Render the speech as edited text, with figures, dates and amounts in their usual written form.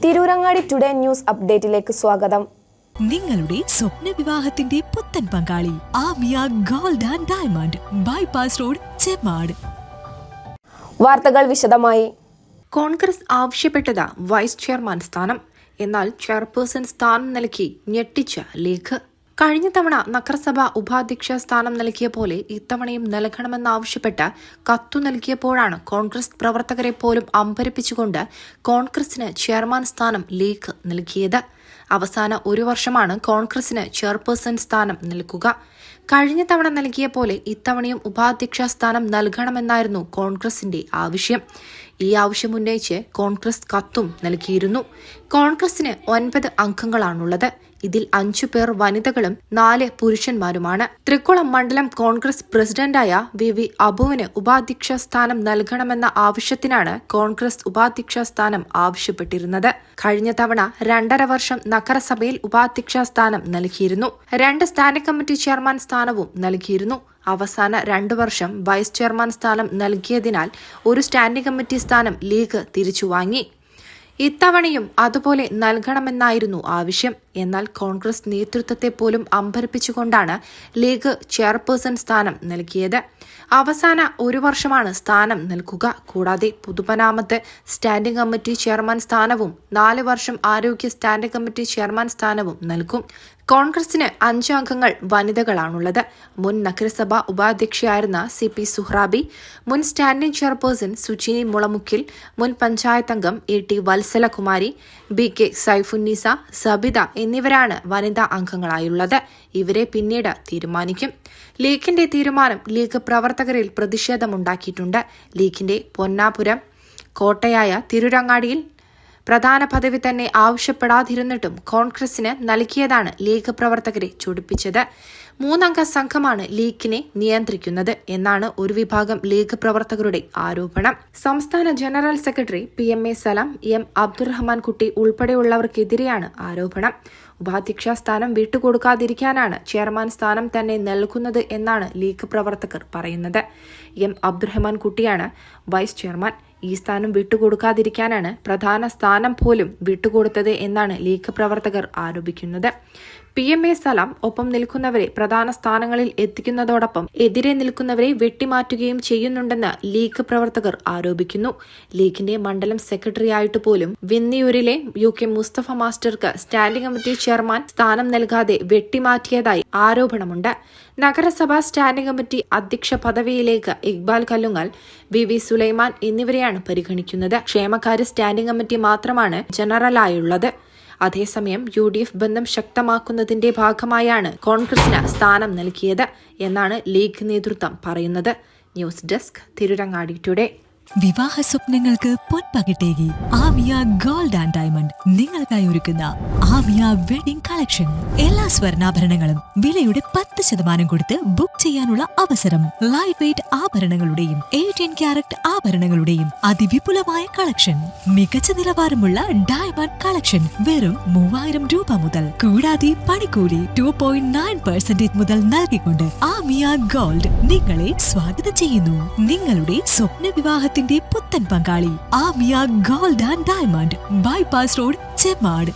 Tirurangadi today news അപ്ഡേറ്റിലേക്ക് സ്വാഗതം. നിങ്ങളുടെ സ്വപ്ന വിവാഹത്തിന്റെ പുത്തൻ പങ്കാളി Aamiya gold and diamond bypass road, Chemmad. വാർത്തകൾ വിശദമായി. കോൺഗ്രസ് ആവശ്യപ്പെട്ടത് വൈസ് ചെയർമാൻ സ്ഥാനം. എന്നാൽ ചെയർപേഴ്സൺ സ്ഥാനം നൽകി ഞെട്ടിച്ച ലീഗ്. കഴിഞ്ഞ തവണ നഗരസഭ ഉപാധ്യക്ഷ സ്ഥാനം നൽകിയ പോലെ ഇത്തവണയും നൽകണമെന്നാവശ്യപ്പെട്ട് കത്തു നൽകിയപ്പോഴാണ് കോൺഗ്രസ് പ്രവർത്തകരെ പോലും അമ്പരപ്പിച്ചുകൊണ്ട് കോൺഗ്രസിന് ചെയർമാൻ സ്ഥാനം ലീഗ് നൽകിയത്. അവസാന ഒരു വർഷമാണ് കോൺഗ്രസിന് ചെയർപേഴ്സൺ സ്ഥാനം നൽകുക. കഴിഞ്ഞ തവണ നൽകിയ പോലെ ഇത്തവണയും ഉപാധ്യക്ഷ സ്ഥാനം നൽകണമെന്നായിരുന്നു കോൺഗ്രസിന്റെ ആവശ്യം. ഈ ആവശ്യം ഉന്നയിച്ച് കോൺഗ്രസ് കത്തും നൽകിയിരുന്നു. കോൺഗ്രസിന് 9 അംഗങ്ങളാണുള്ളത്. ഇതിൽ 5 പേർ വനിതകളും 4 പുരുഷന്മാരുമാണ്. തൃക്കുളം മണ്ഡലം കോൺഗ്രസ് പ്രസിഡന്റായ വി അബുവിന് ഉപാധ്യക്ഷ സ്ഥാനം നൽകണമെന്ന ആവശ്യത്തിനാണ് കോൺഗ്രസ് ഉപാധ്യക്ഷ സ്ഥാനം ആവശ്യപ്പെട്ടിരുന്നത്. കഴിഞ്ഞ തവണ 2.5 വർഷം നഗരസഭയിൽ ഉപാധ്യക്ഷ സ്ഥാനം നൽകിയിരുന്നു. 2 സ്റ്റാൻഡിംഗ് കമ്മിറ്റി ചെയർമാൻ സ്ഥാനവും നൽകിയിരുന്നു. അവസാന 2 വർഷം വൈസ് ചെയർമാൻ സ്ഥാനം നൽകിയതിനാൽ ഒരു സ്റ്റാൻഡിംഗ് കമ്മിറ്റി സ്ഥാനം ലീഗ് തിരിച്ചുവാങ്ങി. ഇത്തവണയും അതുപോലെ നൽകണമെന്നായിരുന്നു ആവശ്യം. എന്നാൽ കോൺഗ്രസ് നേതൃത്വത്തെ പോലും അമ്പരപ്പിച്ചുകൊണ്ടാണ് ലീഗ് ചെയർപേഴ്സൺ സ്ഥാനം നൽകിയത്. അവസാന ഒരു വർഷമാണ് സ്ഥാനം നൽകുക. കൂടാതെ പൊതുമരാമത്ത് സ്റ്റാൻഡിംഗ് കമ്മിറ്റി ചെയർമാൻ സ്ഥാനവും 4 വർഷം ആരോഗ്യ സ്റ്റാൻഡിംഗ് കമ്മിറ്റി ചെയർമാൻ സ്ഥാനവും നൽകും. കോൺഗ്രസിന് 5 അംഗങ്ങൾ വനിതകളാണുള്ളത്. മുൻ നഗരസഭാ ഉപാധ്യക്ഷയായിരുന്ന CP സുഹ്റാബി, മുൻ സ്റ്റാൻഡിംഗ് ചെയർപേഴ്സൺ സുചിനി മുളമുക്കിൽ, മുൻ പഞ്ചായത്ത് അംഗം AT വത്സലകുമാരി, BK സൈഫുന്നീസ, സബിത എന്നിവരാണ് വനിതാ അംഗങ്ങളായുള്ളത്. ഇവരെ പിന്നീട് തീരുമാനിക്കും. ലീഗിന്റെ തീരുമാനം ലീഗ് പ്രവർത്തകരിൽ പ്രതിഷേധമുണ്ടാക്കിയിട്ടുണ്ട്. ലീഗിന്റെ പൊന്നാപുരം കോട്ടയായ തിരൂരങ്ങാടിയിൽ പ്രധാന പദവി തന്നെ ആവശ്യപ്പെടാതിരുന്നിട്ടും കോൺഗ്രസിന് നൽകിയതാണ് ലീഗ് പ്രവർത്തകരെ ചൊടിപ്പിച്ചത്. 3 അംഗ സംഘമാണ് ലീഗിനെ നിയന്ത്രിക്കുന്നത് എന്നാണ് ഒരു വിഭാഗം ലീഗ് പ്രവർത്തകരുടെ ആരോപണം. സംസ്ഥാന ജനറൽ സെക്രട്ടറി PMA സലാം, M അബ്ദുറഹ്മാൻ കുട്ടി ഉൾപ്പെടെയുള്ളവർക്കെതിരെയാണ് ആരോപണം. ഉപാധ്യക്ഷ സ്ഥാനം വിട്ടുകൊടുക്കാതിരിക്കാനാണ് ചെയർമാൻ സ്ഥാനം തന്നെ നൽകുന്നത് എന്നാണ് ലീഗ് പ്രവർത്തകർ പറയുന്നത്. M അബ്ദുറഹ്മാൻ കുട്ടിയാണ് വൈസ് ചെയർമാൻ. ഈ സ്ഥാനം വിട്ടുകൊടുക്കാതിരിക്കാനാണ് പ്രധാന സ്ഥാനം പോലും വിട്ടുകൊടുത്തത് എന്നാണ് ലീഗ് പ്രവർത്തകർ ആരോപിക്കുന്നത്. PMA സലാം ഒപ്പം നിൽക്കുന്നവരെ പ്രധാന സ്ഥാനങ്ങളിൽ എത്തിക്കുന്നതോടൊപ്പം എതിരെ നിൽക്കുന്നവരെ വെട്ടിമാറ്റുകയും ചെയ്യുന്നുണ്ടെന്ന് ലീഗ് പ്രവർത്തകർ ആരോപിക്കുന്നു. ലീഗിന്റെ മണ്ഡലം സെക്രട്ടറിയായിട്ട് പോലും വിന്നിയൂരിലെ UK മുസ്തഫ മാസ്റ്റർക്ക് സ്റ്റാൻഡിംഗ് കമ്മിറ്റി ചെയർമാൻ സ്ഥാനം നൽകാതെ വെട്ടിമാറ്റിയതായി ആരോപണമുണ്ട്. നഗരസഭാ സ്റ്റാൻഡിംഗ് കമ്മിറ്റി അധ്യക്ഷ പദവിയിലേക്ക് ഇക്ബാൽ കല്ലുങ്ങൽ, VV സുലൈമാൻ എന്നിവരെയാണ് പരിഗണിക്കുന്നത്. ക്ഷേമകാര്യ സ്റ്റാൻഡിംഗ് കമ്മിറ്റി മാത്രമാണ് ജനറലായുള്ളത്. അതേസമയം UDF ബന്ധം ശക്തമാക്കുന്നതിന്റെ ഭാഗമായാണ് കോൺഗ്രസിന് സ്ഥാനം നൽകിയത് എന്നാണ് ലീഗ് നേതൃത്വം പറയുന്നത്. News desk, Tirurangadi today. വിവാഹ സ്വപ്നങ്ങൾക്ക് പൊൻപകിട്ടേകി ആമിയ ഗോൾഡ് ആൻഡ് ഡയമണ്ട് നിങ്ങൾക്കായി ഒരുക്കുന്ന ആമിയ വെഡിംഗ് കളക്ഷൻ. എല്ലാ സ്വർണ്ണാഭരണങ്ങളും വിലയുടെ 10% കൊടുത്ത് ബുക്ക് ചെയ്യാനുള്ള അവസരം. ലൈറ്റ് വെയ്റ്റ് ആഭരണങ്ങളുടെയും 18 ക്യാരറ്റ് ആഭരണങ്ങളുടെയും അതിവിപുലമായ കളക്ഷൻ. മികച്ച നിലവാരമുള്ള ഡയമണ്ട് കളക്ഷൻ വെറും 3000 രൂപ മുതൽ. കൂടാതെ പണിക്കൂലി 2.9% മുതൽ നൽകിക്കൊണ്ട് ആമിയ ഗോൾഡ് നിങ്ങളെ സ്വാഗതം ചെയ്യുന്നു. നിങ്ങളുടെ സ്വപ്ന വിവാഹ പുത്തൻ പങ്കാളി Aamiya gold and diamond bypass road, Chemmad.